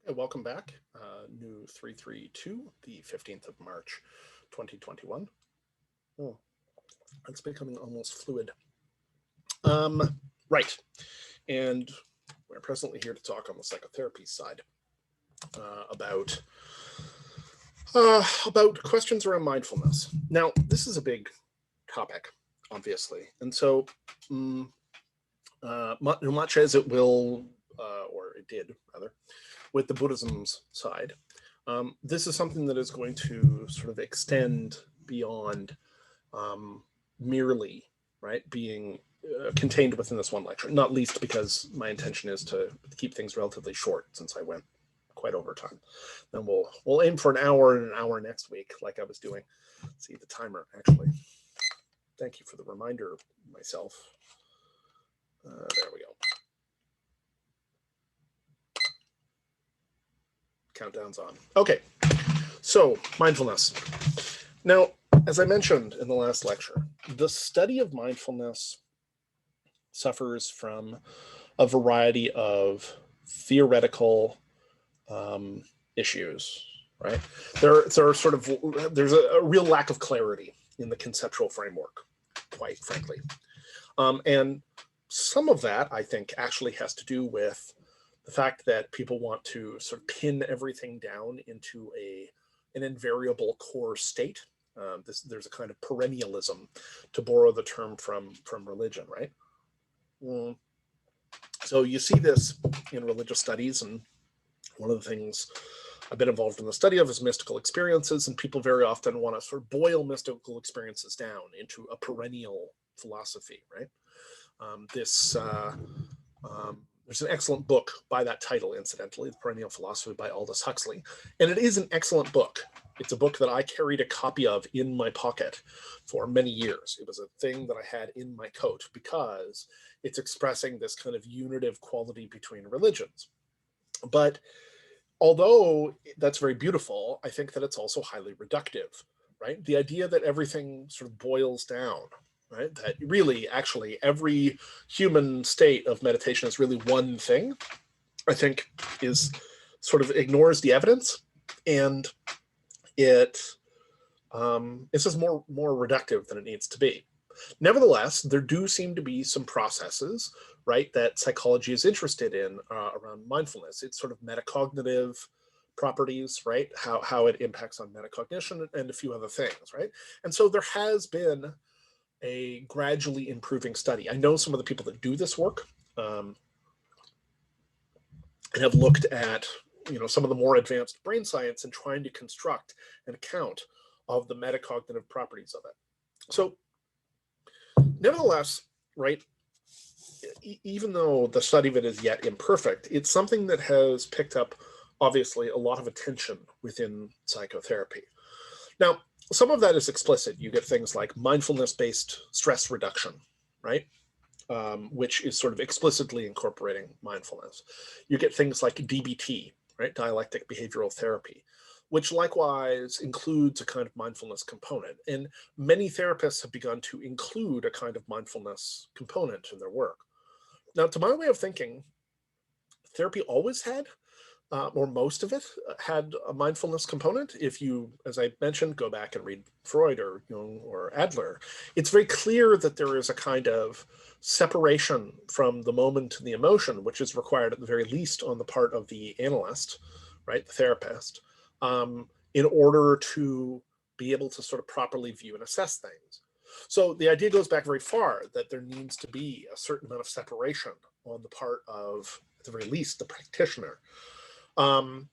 Hey, welcome back. New 332, the 15th of March, 2021. Oh, it's becoming almost fluid. Right. And we're presently here to talk on the psychotherapy side about questions around mindfulness. Now, this is a big topic, obviously. And so much as it will, or it did rather, with the Buddhism's side, this is something that is going to sort of extend beyond merely being contained within this one lecture. Not least because my intention is to keep things relatively short, since I went quite over time. Then we'll aim for an hour and an hour next week, like I was doing. Let's see the timer actually. Thank you for the reminder, myself. There we go. Countdown's on. Okay, so mindfulness. Now, as I mentioned in the last lecture, the study of mindfulness suffers from a variety of theoretical issues, right? There's a real lack of clarity in the conceptual framework, quite frankly. And some of that, I think, actually has to do with the fact that people want to sort of pin everything down into an invariable core state. There's a kind of perennialism, to borrow the term from religion, right? So you see this in religious studies, and one of the things I've been involved in the study of is mystical experiences, and people very often want to sort of boil mystical experiences down into a perennial philosophy, right? There's an excellent book by that title, incidentally, The Perennial Philosophy by Aldous Huxley. And it is an excellent book. It's a book that I carried a copy of in my pocket for many years. It was a thing that I had in my coat because it's expressing this kind of unitive quality between religions. But although that's very beautiful, I think that it's also highly reductive, right? The idea that everything sort of boils down, right? That really, actually, every human state of meditation is really one thing, I think is sort of ignores the evidence, and it's just more reductive than it needs to be. Nevertheless, there do seem to be some processes, right, that psychology is interested in around mindfulness. It's sort of metacognitive properties, right? How it impacts on metacognition and a few other things, right? And so there has been a gradually improving study. I know some of the people that do this work and have looked at some of the more advanced brain science and trying to construct an account of the metacognitive properties of it. So nevertheless, right, even though the study of it is yet imperfect, it's something that has picked up, obviously, a lot of attention within psychotherapy. Now, some of that is explicit. You get things like mindfulness-based stress reduction, right? Which is sort of explicitly incorporating mindfulness. You get things like DBT, right? Dialectic behavioral therapy, which likewise includes a kind of mindfulness component. And many therapists have begun to include a kind of mindfulness component in their work. Now, to my way of thinking, therapy always had, or most of it had, a mindfulness component. If you, as I mentioned, go back and read Freud or Jung or Adler, it's very clear that there is a kind of separation from the moment to the emotion, which is required at the very least on the part of the analyst, right, the therapist, in order to be able to sort of properly view and assess things. So the idea goes back very far that there needs to be a certain amount of separation on the part of, at the very least, the practitioner. One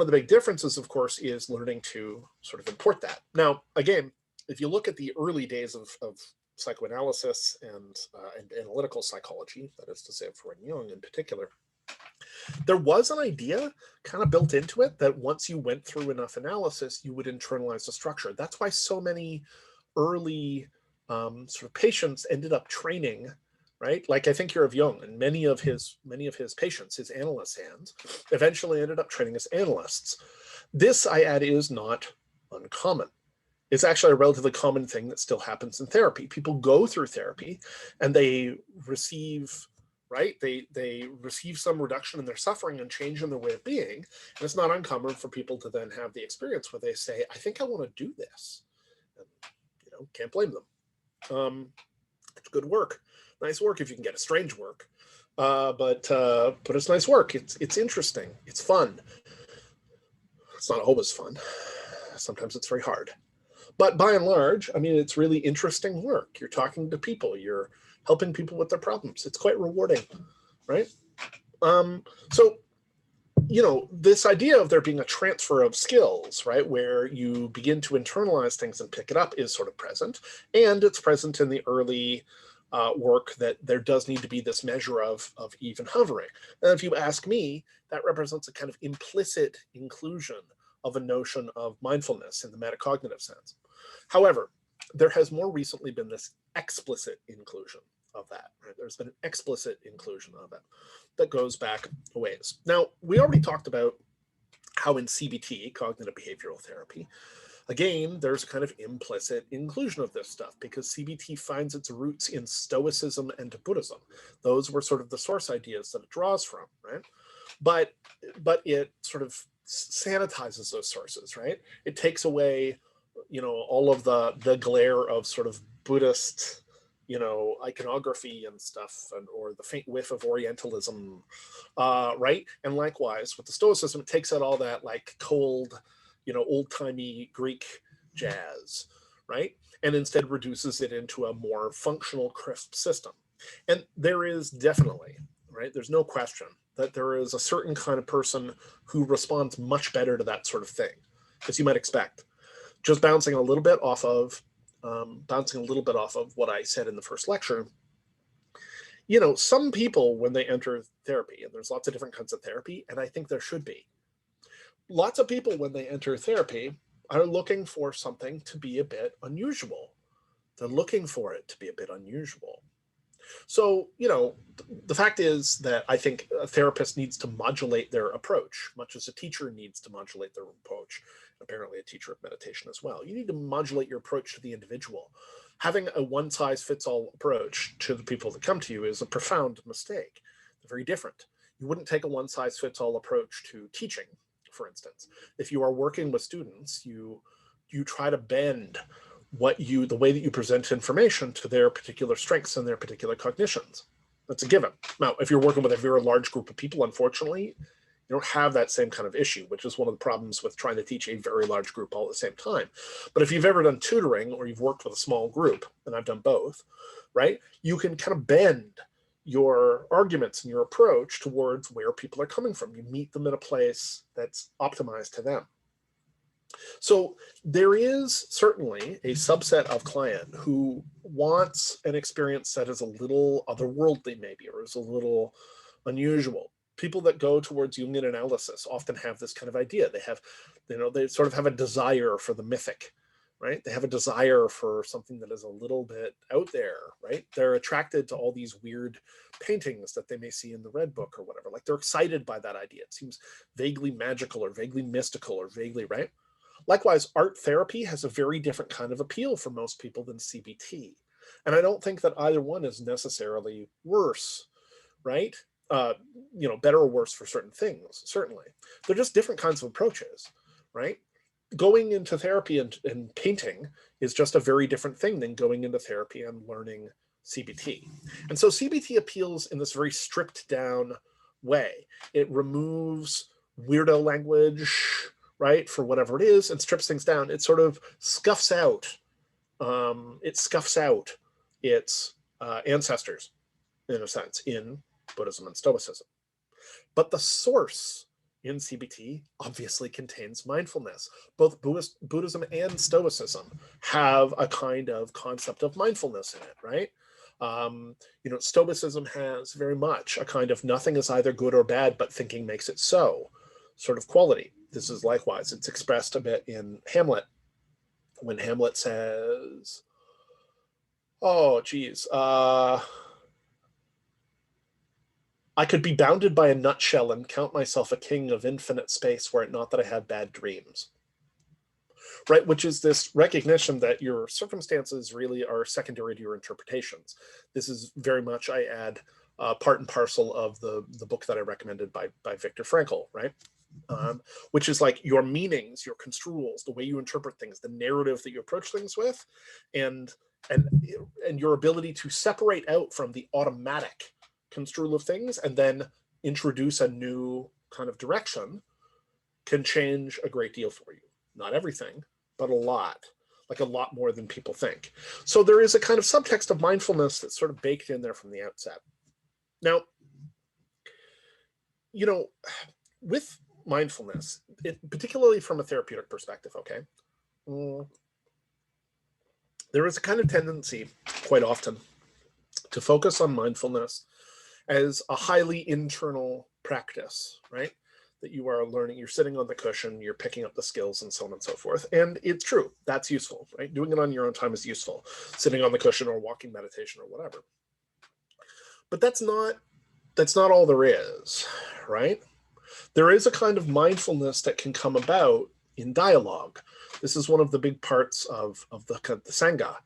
of the big differences, of course, is learning to sort of import that. Now, again, if you look at the early days of psychoanalysis and analytical psychology, that is to say, Freud and Jung in particular, there was an idea kind of built into it that once you went through enough analysis, you would internalize the structure. That's why so many early sort of patients ended up training, right? Like, I think you're of Jung, and many of his patients, his analyst hands, eventually ended up training as analysts. This, I add, is not uncommon. It's actually a relatively common thing that still happens in therapy. People go through therapy and they receive right? They receive some reduction in their suffering and change in their way of being. And it's not uncommon for people to then have the experience where they say, I think I want to do this. And, can't blame them. It's good work. Nice work if you can get a strange work. But it's nice work. It's interesting. It's fun. It's not always fun. Sometimes it's very hard. But by and large, I mean, it's really interesting work. You're talking to people. You're helping people with their problems. It's quite rewarding, right? So, this idea of there being a transfer of skills, right, where you begin to internalize things and pick it up is sort of present. And it's present in the early work that there does need to be this measure of even hovering. And if you ask me, that represents a kind of implicit inclusion of a notion of mindfulness in the metacognitive sense. However, there has more recently been this explicit inclusion of that. Right? There's been an explicit inclusion of it that goes back a ways. Now, we already talked about how in CBT, cognitive behavioral therapy, again, there's a kind of implicit inclusion of this stuff because CBT finds its roots in Stoicism and Buddhism. Those were sort of the source ideas that it draws from, right? But it sort of sanitizes those sources, right? It takes away, all of the glare of sort of Buddhist, iconography and stuff, or the faint whiff of Orientalism, right? And likewise with the Stoicism, it takes out all that like cold, old-timey Greek jazz, right? And instead reduces it into a more functional, crisp system. And there is definitely, right? There's no question that there is a certain kind of person who responds much better to that sort of thing, as you might expect. Just bouncing a little bit off of what I said in the first lecture, some people when they enter therapy, and there's lots of different kinds of therapy, and I think there should be, lots of people when they enter therapy are looking for something to be a bit unusual. They're looking for it to be a bit unusual. So, the fact is that I think a therapist needs to modulate their approach, much as a teacher needs to modulate their approach. Apparently a teacher of meditation as well. You need to modulate your approach to the individual. Having a one-size-fits-all approach to the people that come to you is a profound mistake. They're very different. You wouldn't take a one-size-fits-all approach to teaching, for instance. If you are working with students, you try to bend the way that you present information to their particular strengths and their particular cognitions. That's a given. Now, if you're working with a very large group of people, unfortunately, you don't have that same kind of issue, which is one of the problems with trying to teach a very large group all at the same time. But if you've ever done tutoring or you've worked with a small group, and I've done both, right, you can kind of bend your arguments and your approach towards where people are coming from. You meet them in a place that's optimized to them. So there is certainly a subset of client who wants an experience that is a little otherworldly maybe, or is a little unusual. People that go towards Jungian analysis often have this kind of idea. They have, they sort of have a desire for the mythic, right? They have a desire for something that is a little bit out there, right? They're attracted to all these weird paintings that they may see in the Red Book or whatever. Like they're excited by that idea. It seems vaguely magical or vaguely mystical or vaguely, right? Likewise, art therapy has a very different kind of appeal for most people than CBT. And I don't think that either one is necessarily worse, right? Better or worse for certain things, certainly. They're just different kinds of approaches, right? Going into therapy and painting is just a very different thing than going into therapy and learning CBT. And so CBT appeals in this very stripped down way. It removes weirdo language, right, for whatever it is, and strips things down. It sort of scuffs out its ancestors, in a sense, in Buddhism and Stoicism. But the source in CBT obviously contains mindfulness. Both Buddhism and Stoicism have a kind of concept of mindfulness in it, right? Stoicism has very much a kind of nothing is either good or bad, but thinking makes it so sort of quality. This is likewise, it's expressed a bit in Hamlet, when Hamlet says, oh, geez, I could be bounded by a nutshell and count myself a king of infinite space were it not that I had bad dreams. Right, which is this recognition that your circumstances really are secondary to your interpretations. This is very much, I add, part and parcel of the book that I recommended by Viktor Frankl, right? Which is like your meanings, your construals, the way you interpret things, the narrative that you approach things with, and your ability to separate out from the automatic construal of things and then introduce a new kind of direction can change a great deal for you. Not everything, but a lot, like a lot more than people think. So there is a kind of subtext of mindfulness that's sort of baked in there from the outset. Now, you know, with mindfulness, particularly from a therapeutic perspective, okay, there is a kind of tendency quite often to focus on mindfulness as a highly internal practice, right? That you are learning, you're sitting on the cushion, you're picking up the skills and so on and so forth. And it's true, that's useful, right? Doing it on your own time is useful, sitting on the cushion or walking meditation or whatever. But that's not all there is, right? There is a kind of mindfulness that can come about in dialogue. This is one of the big parts of the Sangha,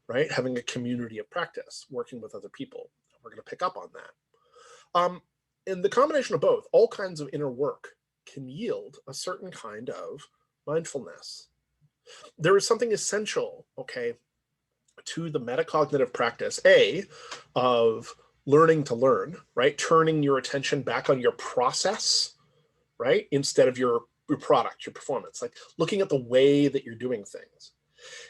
right? Having a community of practice, working with other people. We're going to pick up on that. And the combination of both, all kinds of inner work, can yield a certain kind of mindfulness. There is something essential, okay, to the metacognitive practice, of learning to learn, right? Turning your attention back on your process, right? Instead of your product, your performance, like looking at the way that you're doing things.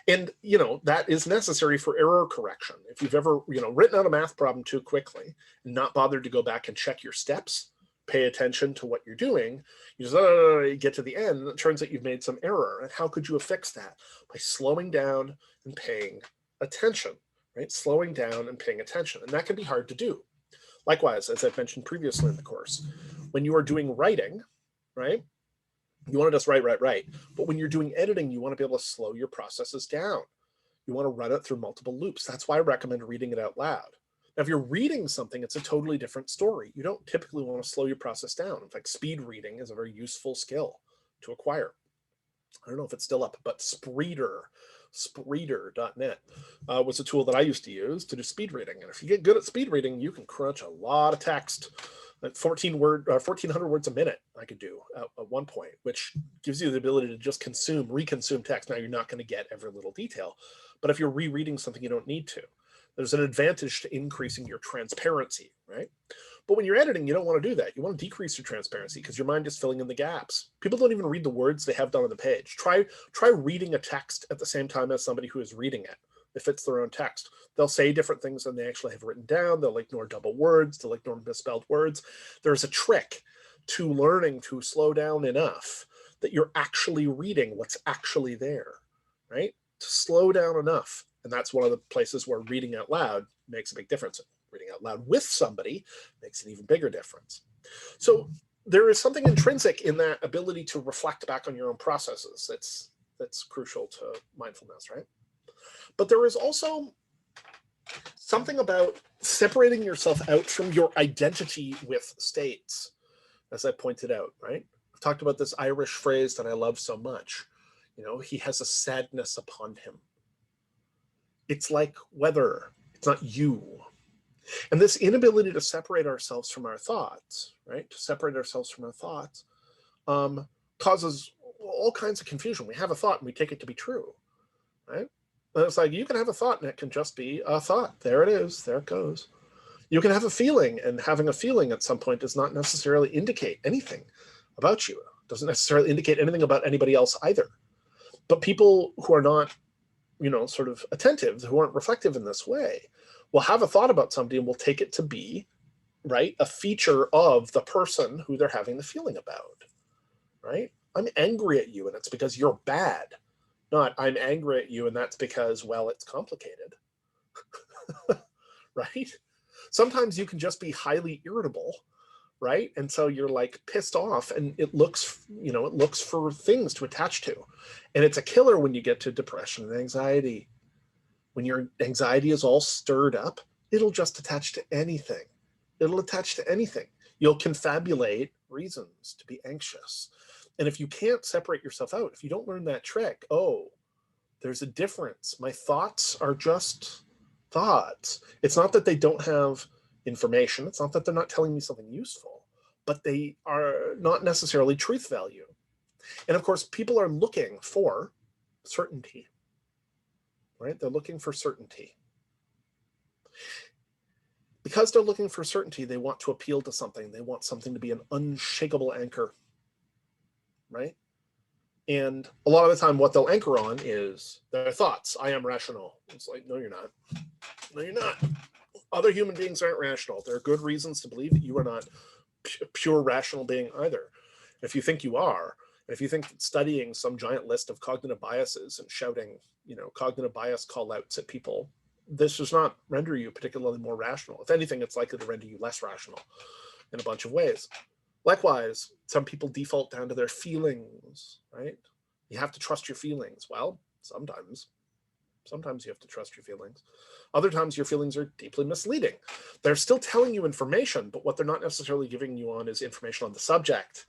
And, you know, that is necessary for error correction. If you've ever, written out a math problem too quickly and not bothered to go back and check your steps, pay attention to what you're doing, you get to the end, and it turns out you've made some error. And how could you have fixed that? By slowing down and paying attention, right? Slowing down and paying attention. And that can be hard to do. Likewise, as I've mentioned previously in the course, when you are doing writing, right? You want to just write. But when you're doing editing, you want to be able to slow your processes down. You want to run it through multiple loops. That's why I recommend reading it out loud. Now, if you're reading something, it's a totally different story. You don't typically want to slow your process down. In fact, speed reading is a very useful skill to acquire. I don't know if it's still up, but Spreeder.net was a tool that I used to use to do speed reading. And if you get good at speed reading, you can crunch a lot of text. 1,400 words a minute I could do at one point, which gives you the ability to just reconsume text. Now, you're not going to get every little detail, but if you're rereading something, you don't need to. There's an advantage to increasing your transparency, right? But when you're editing, you don't want to do that. You want to decrease your transparency because your mind is filling in the gaps. People don't even read the words they have down on the page. Try reading a text at the same time as somebody who is reading it. If it's their own text, they'll say different things than they actually have written down. They'll ignore double words. They'll ignore misspelled words. There's a trick to learning to slow down enough that you're actually reading what's actually there, right? To slow down enough. And that's one of the places where reading out loud makes a big difference. Reading out loud with somebody makes an even bigger difference. So there is something intrinsic in that ability to reflect back on your own processes that's crucial to mindfulness, right? But there is also something about separating yourself out from your identity with states, as I pointed out, right? I've talked about this Irish phrase that I love so much. He has a sadness upon him. It's like weather. It's not you. And this inability to separate ourselves from our thoughts, right? To separate ourselves from our thoughts causes all kinds of confusion. We have a thought and we take it to be true, right? And it's like, you can have a thought and it can just be a thought. There it is. There it goes. You can have a feeling, and having a feeling at some point does not necessarily indicate anything about you. It doesn't necessarily indicate anything about anybody else either. But people who are not, sort of attentive, who aren't reflective in this way, will have a thought about somebody and will take it to be, right, a feature of the person who they're having the feeling about, right? I'm angry at you and it's because you're bad. Not, I'm angry at you and that's because, well, it's complicated, right? Sometimes you can just be highly irritable, right? And so you're like pissed off and it looks for things to attach to. And it's a killer when you get to depression and anxiety. When your anxiety is all stirred up, it'll just attach to anything. It'll attach to anything. You'll confabulate reasons to be anxious. And if you can't separate yourself out, if you don't learn that trick, there's a difference. My thoughts are just thoughts. It's not that they don't have, information. It's not that they're not telling me something useful, but they are not necessarily truth value. And of course, people are looking for certainty, right? They're looking for certainty. Because they're looking for certainty, they want to appeal to something. They want something to be an unshakable anchor, right? And a lot of the time, what they'll anchor on is their thoughts. I am rational. It's like, no, you're not. No, you're not. Other human beings aren't rational. There are good reasons to believe that you are not a pure rational being either. If you think you are, if you think that studying some giant list of cognitive biases and shouting, cognitive bias call outs at people, this does not render you particularly more rational. If anything, it's likely to render you less rational in a bunch of ways. Likewise, some people default down to their feelings, right? You have to trust your feelings. Well, sometimes you have to trust your feelings. Other times your feelings are deeply misleading. They're still telling you information, but what they're not necessarily giving you on is information on the subject,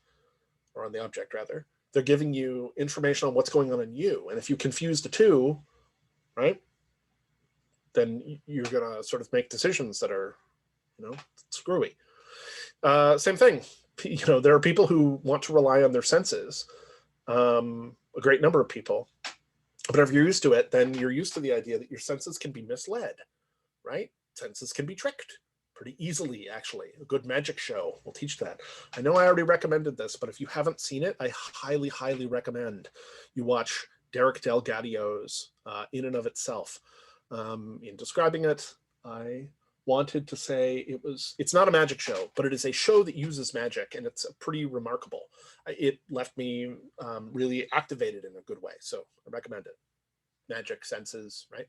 or on the object rather. They're giving you information on what's going on in you. And if you confuse the two, right, then you're going to sort of make decisions that are, screwy. Same thing. There are people who want to rely on their senses, a great number of people. But if you're used to it, then you're used to the idea that your senses can be misled, right? Senses can be tricked pretty easily, actually. A good magic show will teach that. I know I already recommended this, but if you haven't seen it, I highly, highly recommend you watch Derek Delgadio's In and of Itself. In describing it, I wanted to say it's not a magic show, but it is a show that uses magic, and it's pretty remarkable. It left me really activated in a good way, so I recommend it. Magic, senses, right?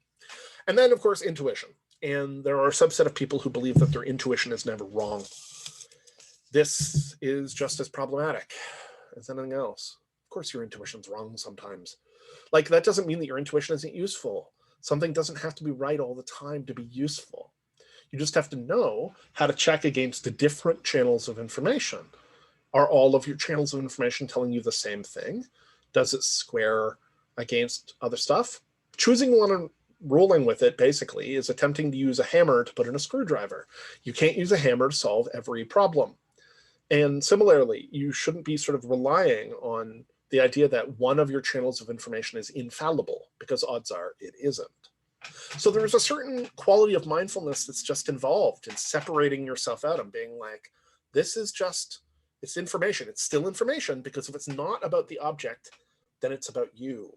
And then, of course, intuition. And there are a subset of people who believe that their intuition is never wrong. This is just as problematic as anything else. Of course, your intuition's wrong sometimes. Like, that doesn't mean that your intuition isn't useful. Something doesn't have to be right all the time to be useful. You just have to know how to check against the different channels of information. Are all of your channels of information telling you the same thing? Does it square against other stuff? Choosing one and rolling with it, basically, is attempting to use a hammer to put in a screwdriver. You can't use a hammer to solve every problem. And similarly, you shouldn't be sort of relying on the idea that one of your channels of information is infallible, because odds are it isn't. So there's a certain quality of mindfulness that's just involved in separating yourself out and being like, this is just, it's information. It's still information, because if it's not about the object, then it's about you,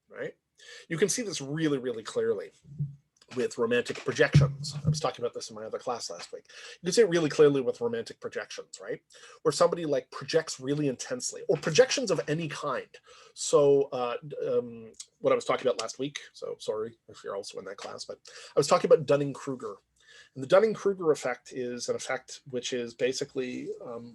right? You can see this really, really clearly with romantic projections. I was talking about this in my other class last week. You can see it really clearly with romantic projections, right? Where somebody like projects really intensely, or projections of any kind. So what I was talking about last week, so sorry if you're also in that class, but I was talking about Dunning-Kruger. And the Dunning-Kruger effect is an effect which is basically,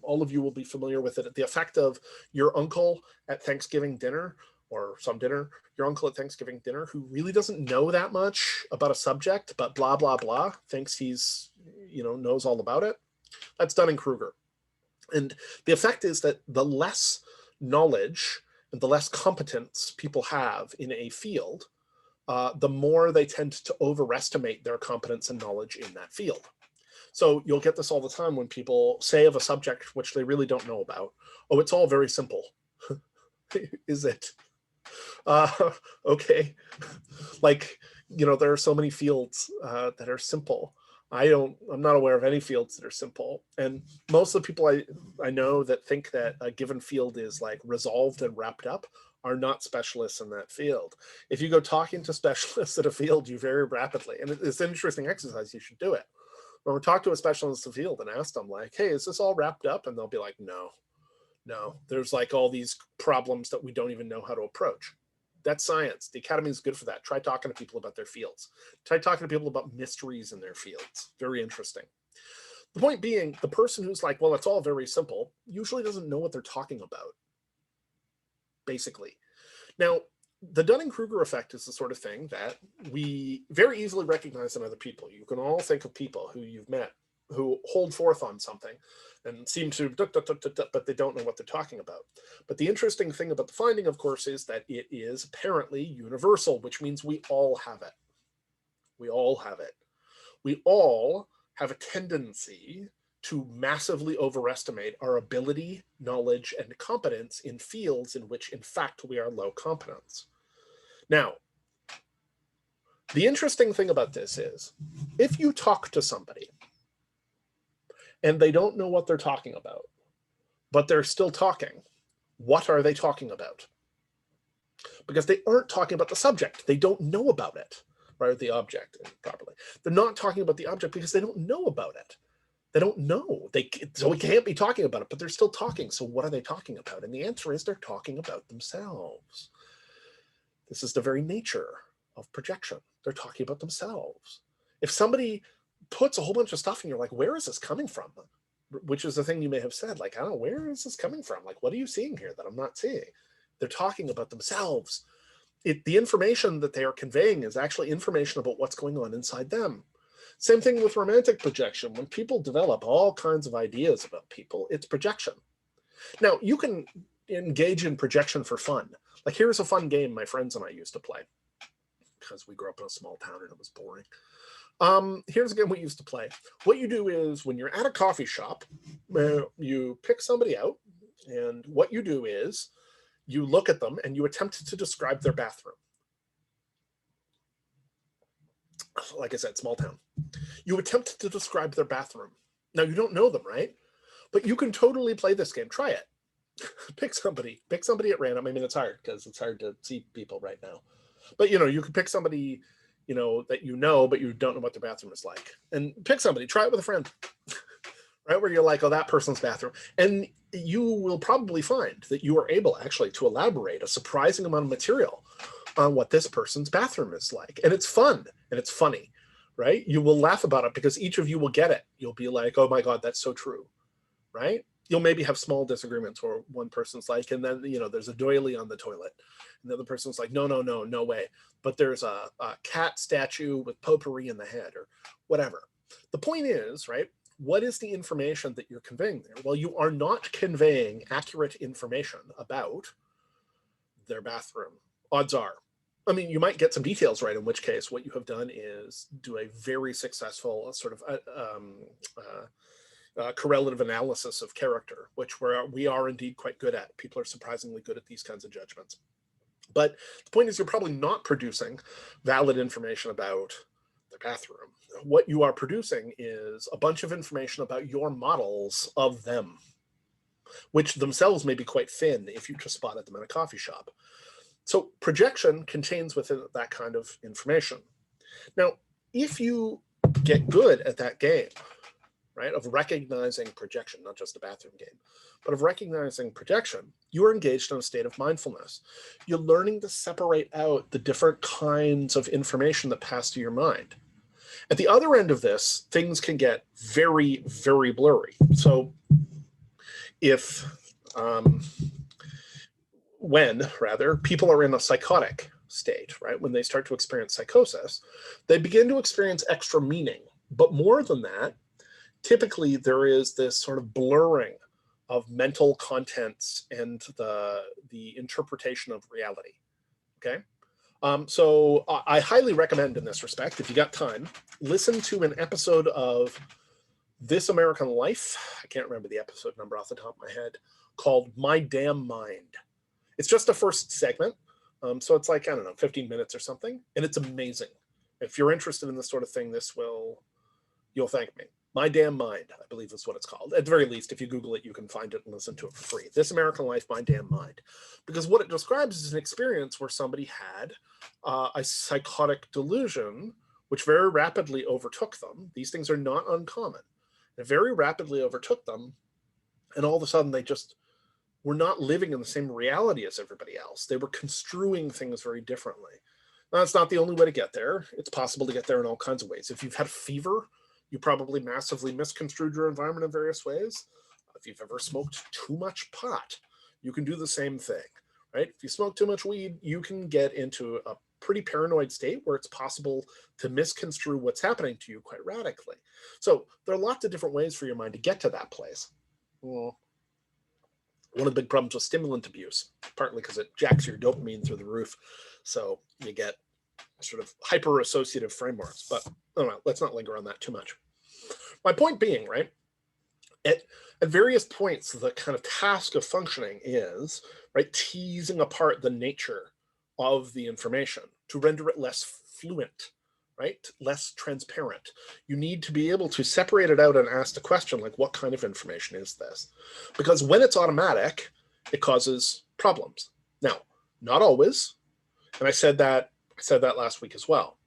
all of you will be familiar with it, the effect of your uncle at Thanksgiving dinner, or some dinner, your uncle at Thanksgiving dinner, who really doesn't know that much about a subject, but blah, blah, blah, thinks he's, knows all about it. That's Dunning-Kruger. And the effect is that the less knowledge and the less competence people have in a field, the more they tend to overestimate their competence and knowledge in that field. So you'll get this all the time when people say of a subject which they really don't know about, oh, it's all very simple. Is it? Okay. Like, there are so many fields that are simple. I'm not aware of any fields that are simple. And most of the people I know that think that a given field is like resolved and wrapped up are not specialists in that field. If you go talking to specialists at a field, you very rapidly, and it's an interesting exercise, you should do it. When we talk to a specialist in the field and ask them like, hey, is this all wrapped up? And they'll be like, no, there's like all these problems that we don't even know how to approach. That's science. The academy is good for that. Try talking to people about their fields. Try talking to people about mysteries in their fields. Very interesting. The point being, the person who's like, well, it's all very simple, usually doesn't know what they're talking about, basically. Now, the Dunning-Kruger effect is the sort of thing that we very easily recognize in other people. You can all think of people who you've met who hold forth on something and seem to, but they don't know what they're talking about. But the interesting thing about the finding, of course, is that it is apparently universal, which means we all have it. We all have it. We all have a tendency to massively overestimate our ability, knowledge, and competence in fields in which, in fact, we are low competence. Now, the interesting thing about this is, if you talk to somebody and they don't know what they're talking about, but they're still talking, what are they talking about? Because they aren't talking about the subject. They don't know about it, right? The object properly. They're not talking about the object because they don't know about it. They don't know. So we can't be talking about it, but they're still talking. So what are they talking about? And the answer is they're talking about themselves. This is the very nature of projection. They're talking about themselves. If somebody puts a whole bunch of stuff and you're like, where is this coming from? Which is the thing you may have said, like, I don't know, where is this coming from? Like, what are you seeing here that I'm not seeing? They're talking about themselves. The information that they are conveying is actually information about what's going on inside them. Same thing with romantic projection. When people develop all kinds of ideas about people, it's projection. Now, you can engage in projection for fun. Like, here's a fun game my friends and I used to play, because we grew up in a small town and it was boring. Here's a game we used to play. What you do is, when you're at a coffee shop, you pick somebody out, and what you do is you look at them and you attempt to describe their bathroom. Like I said, small town. You attempt to describe their bathroom. Now, you don't know them, right? But you can totally play this game. Try it. Pick somebody at random. I mean, it's hard because it's hard to see people right now. But, you can pick somebody, that but you don't know what their bathroom is like. And pick somebody. Try it with a friend. Right? Where you're like, oh, that person's bathroom. And you will probably find that you are able actually to elaborate a surprising amount of material on what this person's bathroom is like. And it's fun and it's funny, right? You will laugh about it because each of you will get it. You'll be like, oh my God, that's so true, right? You'll maybe have small disagreements where one person's like, and then, there's a doily on the toilet. And the other person's like, no way. But there's a cat statue with potpourri in the head or whatever. The point is, right? What is the information that you're conveying there? Well, you are not conveying accurate information about their bathroom. Odds are. I mean, you might get some details right, in which case what you have done is do a very successful sort of correlative analysis of character, which we are indeed quite good at. People are surprisingly good at these kinds of judgments. But the point is, you're probably not producing valid information about the bathroom. What you are producing is a bunch of information about your models of them, which themselves may be quite thin if you just spotted them in a coffee shop. So projection contains within it that kind of information. Now, if you get good at that game, right, of recognizing projection, not just a bathroom game, but of recognizing projection, you are engaged in a state of mindfulness. You're learning to separate out the different kinds of information that pass to your mind. At the other end of this, things can get very, very blurry. So when people are in a psychotic state, right, when they start to experience psychosis, they begin to experience extra meaning. But more than that, typically there is this sort of blurring of mental contents and the interpretation of reality. Okay. So I highly recommend, in this respect, if you got time, listen to an episode of This American Life. I can't remember the episode number off the top of my head, called My Damn Mind. It's just the first segment. So it's like, 15 minutes or something. And it's amazing. If you're interested in this sort of thing, you'll thank me. My Damn Mind, I believe is what it's called. At the very least, if you Google it, you can find it and listen to it for free. This American Life, My Damn Mind. Because what it describes is an experience where somebody had a psychotic delusion, which very rapidly overtook them. These things are not uncommon. It very rapidly overtook them. And all of a sudden, they just were not living in the same reality as everybody else. They were construing things very differently. Now, that's not the only way to get there. It's possible to get there in all kinds of ways. If you've had fever, you probably massively misconstrued your environment in various ways. If you've ever smoked too much pot, you can do the same thing, right? If you smoke too much weed, you can get into a pretty paranoid state where it's possible to misconstrue what's happening to you quite radically. So there are lots of different ways for your mind to get to that place. Well, one of the big problems with stimulant abuse, partly because it jacks your dopamine through the roof. So you get sort of hyper-associative frameworks, but I don't know, let's not linger on that too much. My point being, right, at various points, the kind of task of functioning is, right, teasing apart the nature of the information to render it less fluent, right, less transparent. You need to be able to separate it out and ask the question, like, what kind of information is this? Because when it's automatic, it causes problems. Now, not always, and I said that last week as well.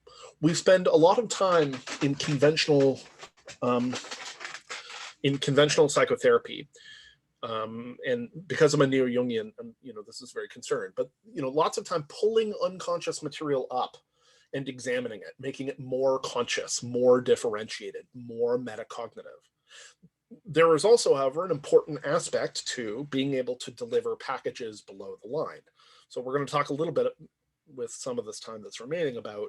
We spend a lot of time in conventional psychotherapy, and because I'm a neo-Jungian, this is very concerned, but lots of time pulling unconscious material up and examining it, making it more conscious, more differentiated, more metacognitive. There is also, however, an important aspect to being able to deliver packages below the line. So we're going to talk a little bit with some of this time that's remaining about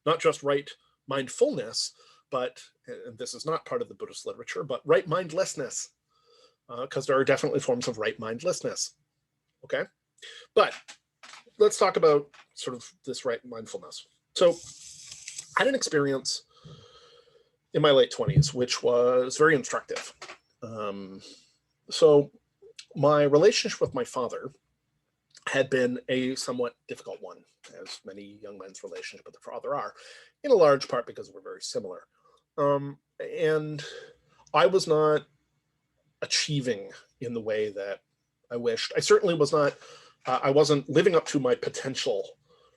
not just right mindfulness, but, and this is not part of the Buddhist literature, but right mindlessness, because there are definitely forms of right mindlessness. Okay, but let's talk about sort of this right mindfulness. So I had an experience in my late 20s, which was very instructive. So my relationship with my father had been a somewhat difficult one, as many young men's relationships with their father are, in a large part because we're very similar. And I was not achieving in the way that I wished. I certainly was not, I wasn't living up to my potential,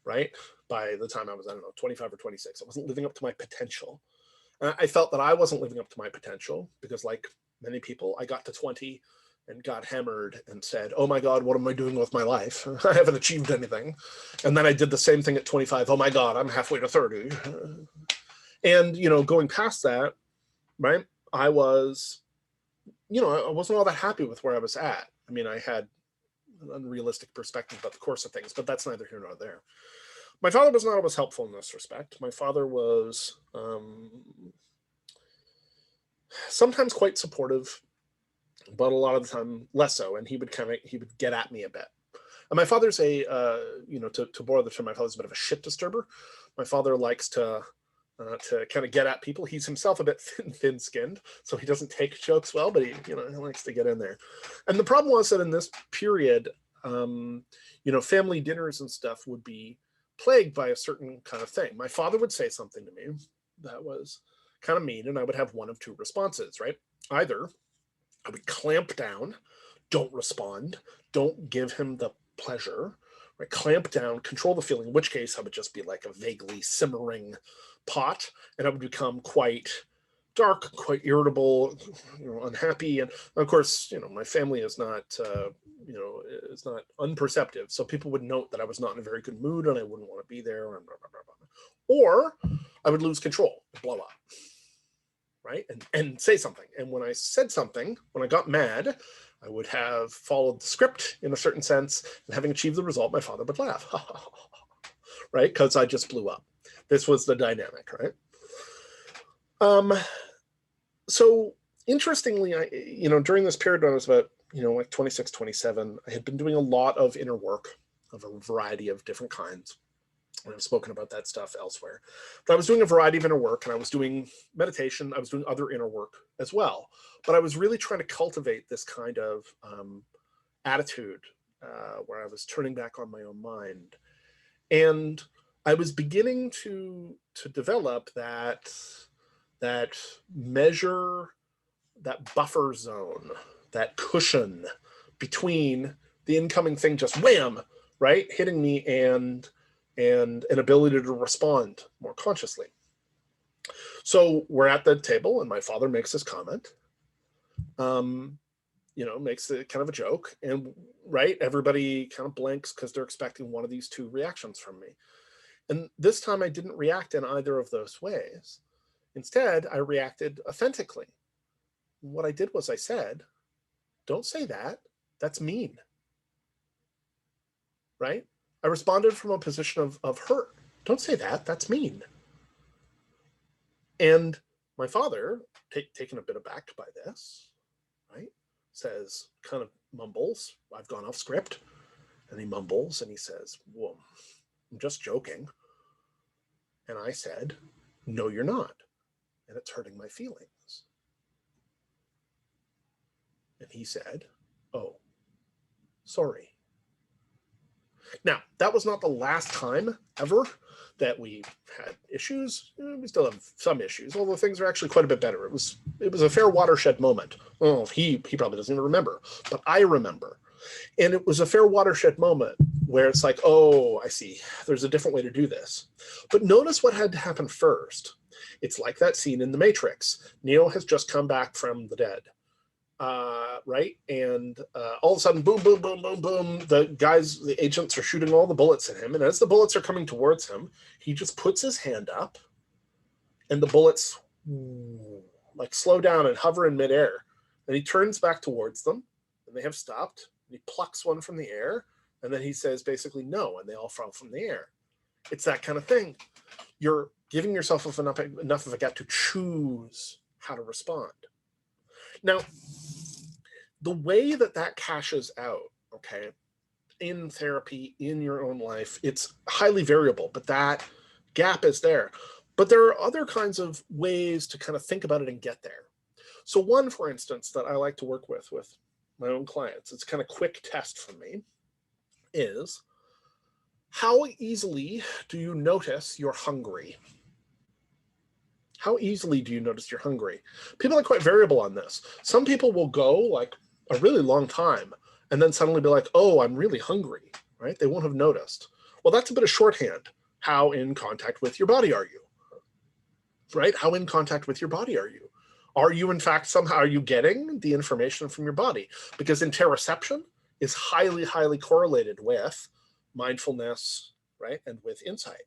right? By the time I was, 25 or 26, I wasn't living up to my potential. I felt that I wasn't living up to my potential because, like many people, I got to 20 and got hammered and said, oh my God, what am I doing with my life? I haven't achieved anything. And then I did the same thing at 25. Oh my God, I'm halfway to 30. And, going past that, right, I was, I wasn't all that happy with where I was at. I mean, I had an unrealistic perspective about the course of things, but that's neither here nor there. My father was not always helpful in this respect. My father was sometimes quite supportive, but a lot of the time less so. And he would get at me a bit. And my father's to borrow the term, my father's a bit of a shit disturber. My father likes to kind of get at people. He's himself a bit thin-skinned, so he doesn't take jokes well, but he likes to get in there. And the problem was that in this period, family dinners and stuff would be plagued by a certain kind of thing. My father would say something to me that was kind of mean, and I would have one of two responses, right? Either I would clamp down, don't respond, don't give him the pleasure, right? Clamp down, control the feeling, in which case I would just be like a vaguely simmering pot, and I would become quite dark, quite irritable, unhappy. And of course, my family is not, is not unperceptive. So people would note that I was not in a very good mood and I wouldn't want to be there. And blah, blah, blah, blah. Or I would lose control, blow up, right? And say something. And when I said something, when I got mad, I would have followed the script in a certain sense, and having achieved the result, my father would laugh, right? Because I just blew up. This was the dynamic, right? So interestingly, during this period when I was about, like 26, 27, I had been doing a lot of inner work of a variety of different kinds. And I've spoken about that stuff elsewhere. But I was doing a variety of inner work, and I was doing meditation. I was doing other inner work as well. But I was really trying to cultivate this kind of attitude where I was turning back on my own mind. And I was beginning to develop that measure, that buffer zone, that cushion between the incoming thing just wham, right, hitting me and an ability to respond more consciously. So we're at the table and my father makes this comment, makes it kind of a joke, and right, everybody kind of blinks because they're expecting one of these two reactions from me. And this time I didn't react in either of those ways. Instead, I reacted authentically. What I did was I said, don't say that. That's mean. Right? I responded from a position of hurt. Don't say that. That's mean. And my father, taken a bit aback by this, right, says, kind of mumbles, I've gone off script. And he mumbles and he says, well, I'm just joking. And I said, no, you're not. And it's hurting my feelings. And he said, "Oh, sorry." Now, that was not the last time ever that we had issues. We still have some issues, although things are actually quite a bit better. It was a fair watershed moment. Oh, he probably doesn't even remember, but I remember. And it was a fair watershed moment where it's like, oh, I see. There's a different way to do this. But notice what had to happen first. It's like that scene in The Matrix. Neo has just come back from the dead. Right? And all of a sudden, boom, boom, boom, boom, boom, the agents are shooting all the bullets at him. And as the bullets are coming towards him, he just puts his hand up and the bullets like slow down and hover in midair. And he turns back towards them and they have stopped. And he plucks one from the air and then he says basically no, and they all fall from the air. It's that kind of thing. You're giving yourself enough of a gap to choose how to respond. Now, the way that cashes out, okay, in therapy, in your own life, it's highly variable, but that gap is there. But there are other kinds of ways to kind of think about it and get there. So one, for instance, that I like to work with my own clients, it's kind of quick test for me, is how easily do you notice you're hungry? How easily do you notice you're hungry? People are quite variable on this. Some people will go like a really long time and then suddenly be like, oh, I'm really hungry, right? They won't have noticed. Well, that's a bit of shorthand. How in contact with your body are you? Right? How in contact with your body are you? Are you, in fact, somehow, are you getting the information from your body? Because interoception is highly, highly correlated with mindfulness, right? And with insight.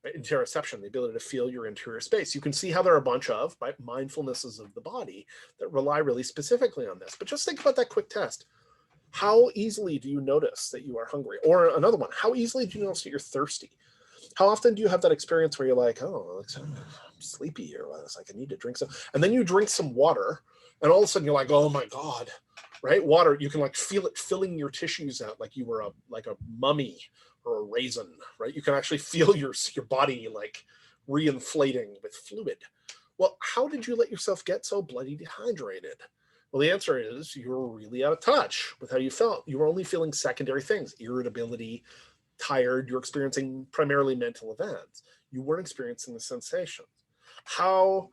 Right? Interoception, the ability to feel your interior space. You can see how there are a bunch of mindfulnesses of the body that rely really specifically on this. But just think about that quick test. How easily do you notice that you are hungry? Or another one, how easily do you notice that you're thirsty? How often do you have that experience where you're like, oh, I'm sleepy here. It's like I need to drink some. And then you drink some water and all of a sudden you're like, oh my God, right? Water, you can like feel it filling your tissues out like you were like a mummy or a raisin, right? You can actually feel your body like reinflating with fluid. Well, how did you let yourself get so bloody dehydrated? Well, the answer is you were really out of touch with how you felt. You were only feeling secondary things, irritability, tired. You're experiencing primarily mental events. You weren't experiencing the sensations. How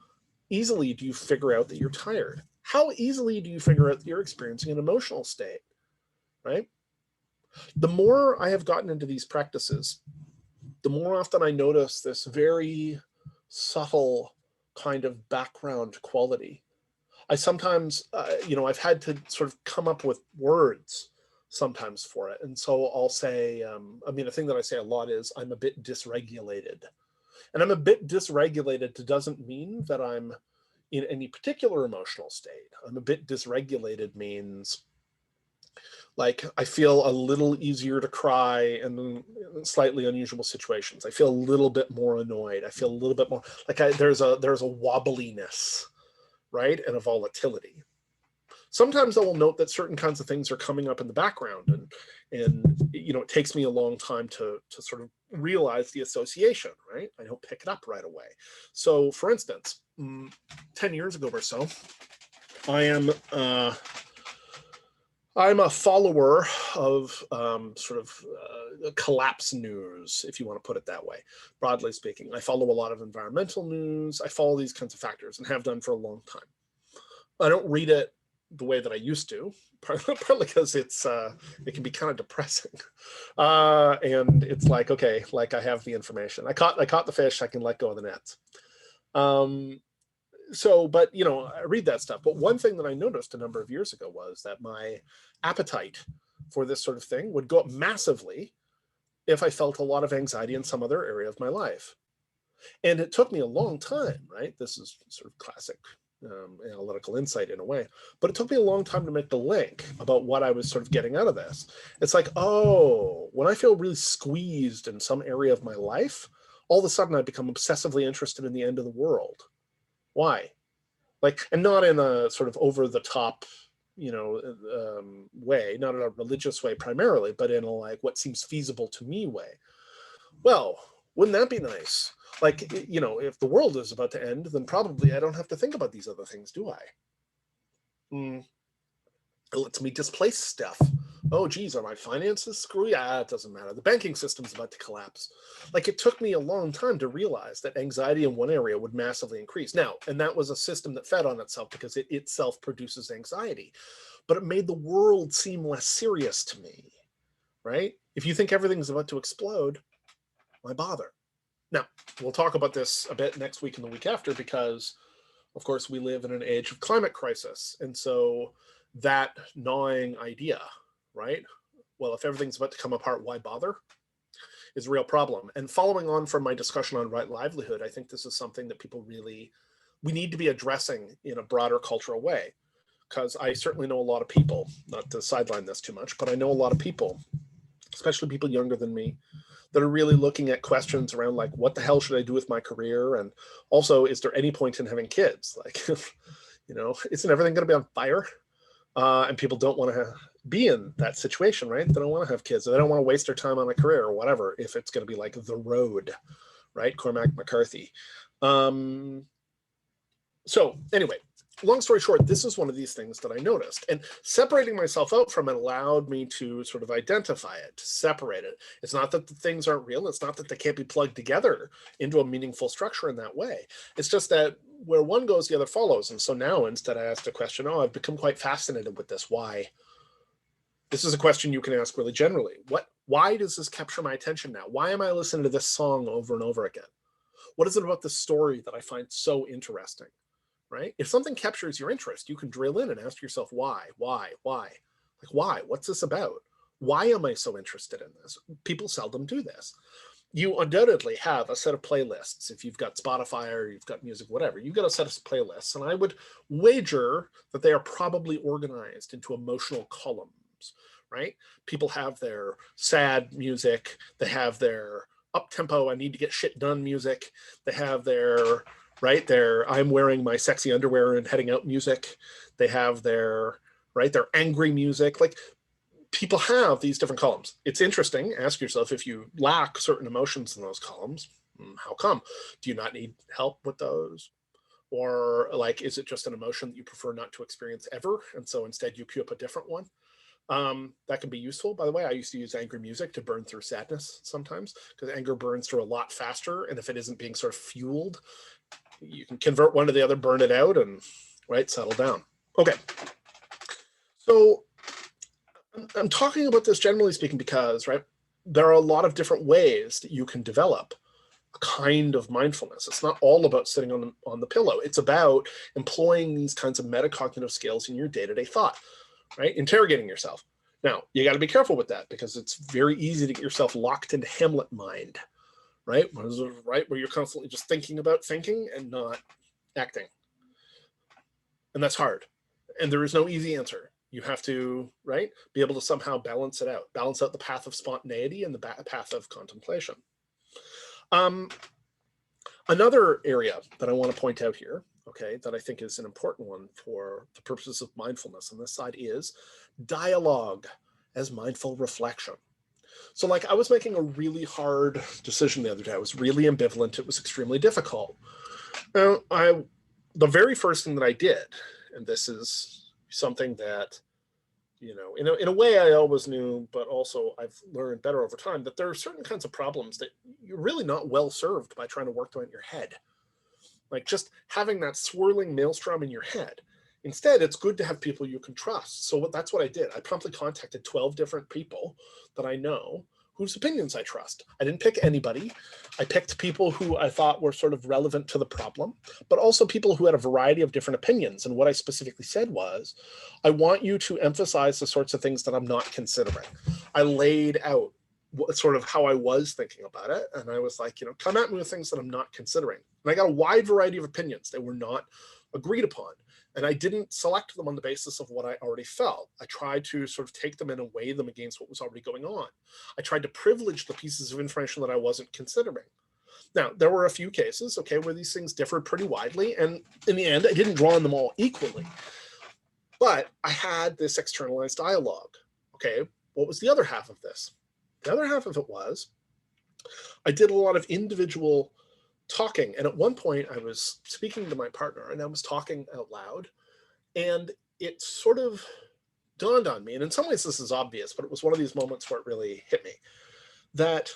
easily do you figure out that you're tired? How easily do you figure out that you're experiencing an emotional state, right? The more I have gotten into these practices, the more often I notice this very subtle kind of background quality. I sometimes, I've had to sort of come up with words sometimes for it. And so I'll say, a thing that I say a lot is I'm a bit dysregulated. And I'm a bit dysregulated doesn't mean that I'm in any particular emotional state. I'm a bit dysregulated means like I feel a little easier to cry in slightly unusual situations. I feel a little bit more annoyed. I feel a little bit more like there's a wobbliness, right? And a volatility. Sometimes I will note that certain kinds of things are coming up in the background and it takes me a long time to sort of realize the association, right? I don't pick it up right away. So for instance, 10 years ago or so, I'm a follower of collapse news, if you want to put it that way, broadly speaking. I follow a lot of environmental news. I follow these kinds of factors and have done for a long time. I don't read it the way that I used to, partly because it can be kind of depressing. And it's like, okay, like I have the information. I caught the fish, I can let go of the nets. But I read that stuff. But one thing that I noticed a number of years ago was that my appetite for this sort of thing would go up massively if I felt a lot of anxiety in some other area of my life. And it took me a long time, right? This is sort of classic analytical insight in a way, but it took me a long time to make the link about what I was sort of getting out of this. It's like, oh, when I feel really squeezed in some area of my life, all of a sudden I become obsessively interested in the end of the world. Why? Like, and not in a sort of over the top, way, not in a religious way primarily, but in a like what seems feasible to me way. Well, wouldn't that be nice? Like, if the world is about to end, then probably I don't have to think about these other things, do I? It lets me displace stuff. Oh, geez, are my finances screwy? Ah, it doesn't matter. The banking system's about to collapse. Like, it took me a long time to realize that anxiety in one area would massively increase. Now, and that was a system that fed on itself because it itself produces anxiety. But it made the world seem less serious to me, right? If you think everything's about to explode, why bother? Now, we'll talk about this a bit next week and the week after because, of course, we live in an age of climate crisis. And so that gnawing idea, right? Well, if everything's about to come apart, why bother? Is a real problem. And following on from my discussion on right livelihood, I think this is something that we need to be addressing in a broader cultural way. Because I certainly know a lot of people, not to sideline this too much, but I know a lot of people, especially people younger than me, that are really looking at questions around like, what the hell should I do with my career? And also, is there any point in having kids? Like, isn't everything going to be on fire? And people don't want to be in that situation, right? They don't want to have kids. Or they don't want to waste their time on a career or whatever, if it's going to be like the road, right? Cormac McCarthy. So anyway, long story short, this is one of these things that I noticed, and separating myself out from it allowed me to sort of identify it, to separate it. It's not that the things aren't real. It's not that they can't be plugged together into a meaningful structure in that way. It's just that where one goes, the other follows. And so now instead I asked a question, I've become quite fascinated with this. Why? This is a question you can ask really generally. Why does this capture my attention now? Why am I listening to this song over and over again? What is it about the story that I find so interesting? Right? If something captures your interest, you can drill in and ask yourself, why? Like, why? What's this about? Why am I so interested in this? People seldom do this. You undoubtedly have a set of playlists. If you've got Spotify or you've got music, whatever, you've got a set of playlists. And I would wager that they are probably organized into emotional columns, right? People have their sad music. They have their up-tempo, I need to get shit done music. They have their I'm wearing my sexy underwear and heading out music. They have their angry music. Like, people have these different columns. It's interesting. Ask yourself, if you lack certain emotions in those columns, how come? Do you not need help with those? Or like, is it just an emotion that you prefer not to experience ever? And so instead you queue up a different one. That can be useful. By the way, I used to use angry music to burn through sadness sometimes, because anger burns through a lot faster. And if it isn't being sort of fueled, you can convert one to the other, burn it out, and settle down. Okay. So I'm talking about this generally speaking because, there are a lot of different ways that you can develop a kind of mindfulness. It's not all about sitting on the pillow. It's about employing these kinds of metacognitive skills in your day-to-day thought, right? Interrogating yourself. Now, you got to be careful with that, because it's very easy to get yourself locked into Hamlet mind, right? Where you're constantly just thinking about thinking and not acting. And that's hard. And there is no easy answer. You have to, be able to somehow balance it out, balance out the path of spontaneity and the path of contemplation. Another area that I want to point out here, that I think is an important one for the purposes of mindfulness on this side, is dialogue as mindful reflection. So like, I was making a really hard decision the other day. I was really ambivalent. It was extremely difficult. The very first thing that I did, and this is something that, in a way I always knew, but also I've learned better over time, that there are certain kinds of problems that you're really not well served by trying to work them in your head. Like just having that swirling maelstrom in your head. Instead, it's good to have people you can trust. So that's what I did. I promptly contacted 12 different people that I know whose opinions I trust. I didn't pick anybody. I picked people who I thought were sort of relevant to the problem, but also people who had a variety of different opinions. And what I specifically said was, I want you to emphasize the sorts of things that I'm not considering. I laid out sort of how I was thinking about it. And I was like, come at me with things that I'm not considering. And I got a wide variety of opinions. They were not agreed upon. And I didn't select them on the basis of what I already felt. I tried to sort of take them in and weigh them against what was already going on. I tried to privilege the pieces of information that I wasn't considering. Now, there were a few cases, where these things differed pretty widely. And in the end, I didn't draw on them all equally. But I had this externalized dialogue. What was the other half of this? The other half of it was, I did a lot of individual talking. And at one point I was speaking to my partner and I was talking out loud, and it sort of dawned on me, and in some ways this is obvious, but it was one of these moments where it really hit me, that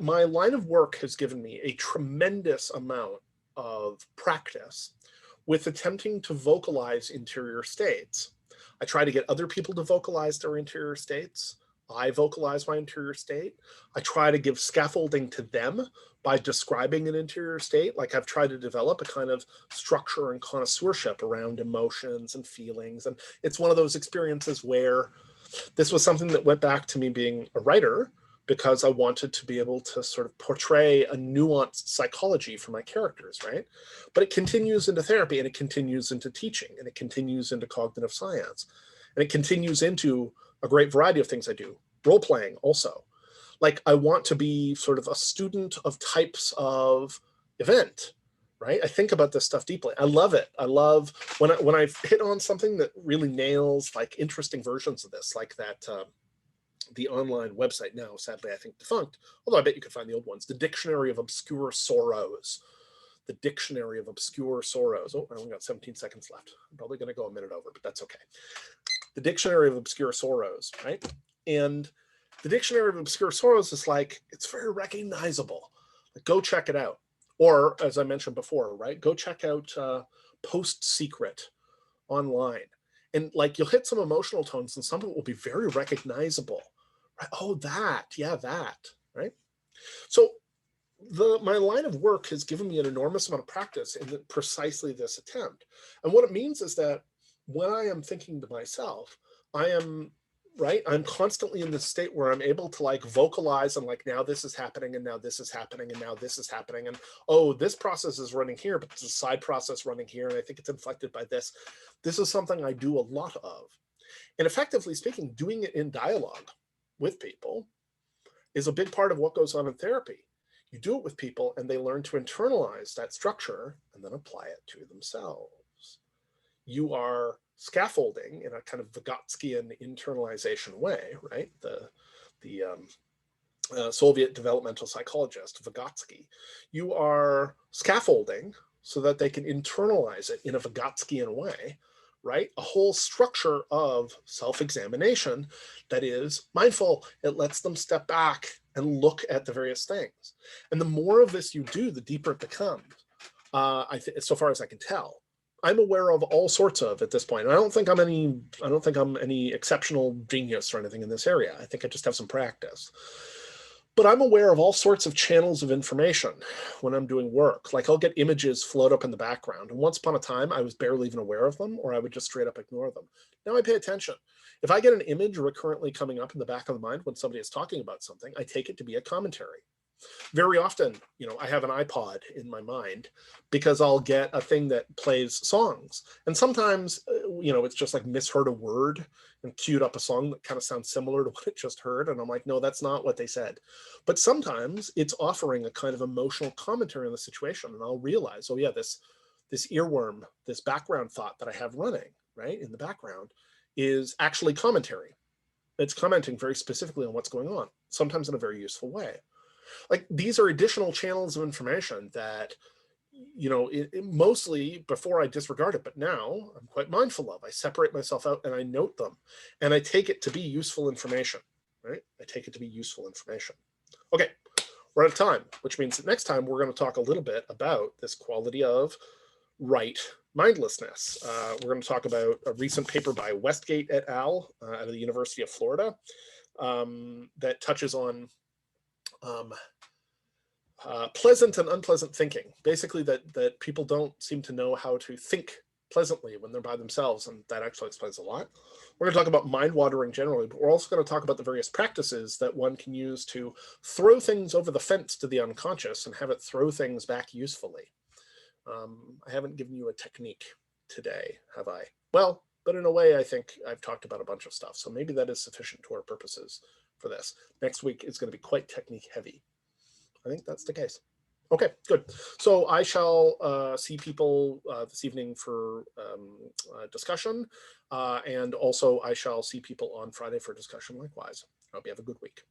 my line of work has given me a tremendous amount of practice with attempting to vocalize interior states. I try to get other people to vocalize their interior states. I vocalize my interior state. I try to give scaffolding to them by describing an interior state. Like I've tried to develop a kind of structure and connoisseurship around emotions and feelings. And it's one of those experiences where this was something that went back to me being a writer, because I wanted to be able to sort of portray a nuanced psychology for my characters, right? But it continues into therapy, and it continues into teaching, and it continues into cognitive science, and it continues into a great variety of things I do. Role playing also. Like I want to be sort of a student of types of event, right? I think about this stuff deeply. I love it. I love when I hit on something that really nails like interesting versions of this, like that, the online website now, sadly, I think defunct, although I bet you could find the old ones, the Dictionary of Obscure Sorrows. The Dictionary of Obscure Sorrows. Oh, I only got 17 seconds left. I'm probably going to go a minute over, but that's okay. The Dictionary of Obscure Sorrows, right? And the Dictionary of Obscure Sorrows is like, it's very recognizable. Like, go check it out. Or, as I mentioned before, right, go check out Post Secret online. And like, you'll hit some emotional tones and some of it will be very recognizable. Right? Oh, that, yeah, that, right? So my line of work has given me an enormous amount of practice in precisely this attempt. And what it means is that when I am thinking to myself, I'm constantly in this state where I'm able to like vocalize and like, now this is happening, and now this is happening, and now this is happening. And oh, this process is running here, but there's a side process running here. And I think it's inflected by this. This is something I do a lot of. And effectively speaking, doing it in dialogue with people is a big part of what goes on in therapy. You do it with people and they learn to internalize that structure and then apply it to themselves. You are scaffolding in a kind of Vygotskian internalization way, right? The Soviet developmental psychologist, Vygotsky. You are scaffolding so that they can internalize it in a Vygotskian way, right? A whole structure of self-examination that is mindful. It lets them step back and look at the various things. And the more of this you do, the deeper it becomes. So far as I can tell, I'm aware of all sorts of at this point. And I don't think I'm any exceptional genius or anything in this area. I think I just have some practice. But I'm aware of all sorts of channels of information when I'm doing work. Like I'll get images float up in the background. And once upon a time, I was barely even aware of them, or I would just straight up ignore them. Now I pay attention. If I get an image recurrently coming up in the back of the mind when somebody is talking about something, I take it to be a commentary. Very often, I have an iPod in my mind because I'll get a thing that plays songs. And sometimes, it's just like misheard a word and queued up a song that kind of sounds similar to what it just heard. And I'm like, no, that's not what they said. But sometimes it's offering a kind of emotional commentary on the situation. And I'll realize, oh yeah, this earworm, this background thought that I have running, right, in the background is actually commentary. It's commenting very specifically on what's going on, sometimes in a very useful way. Like these are additional channels of information that, mostly before I disregard it, but now I'm quite mindful of. I separate myself out and I note them and I take it to be useful information, right? I take it to be useful information. Okay, we're out of time, which means that next time we're going to talk a little bit about this quality of right mindlessness. We're going to talk about a recent paper by Westgate et al. Out of the University of Florida that touches on pleasant and unpleasant thinking. Basically that people don't seem to know how to think pleasantly when they're by themselves, and that actually explains a lot. We're going to talk about mind wandering generally, but we're also going to talk about the various practices that one can use to throw things over the fence to the unconscious and have it throw things back usefully. I haven't given you a technique today, have I? Well, but in a way, I think I've talked about a bunch of stuff, so maybe that is sufficient to our purposes for this. Next week is going to be quite technique heavy. I think that's the case. Okay, good. So I shall see people this evening for discussion, and also I shall see people on Friday for discussion likewise. I hope you have a good week.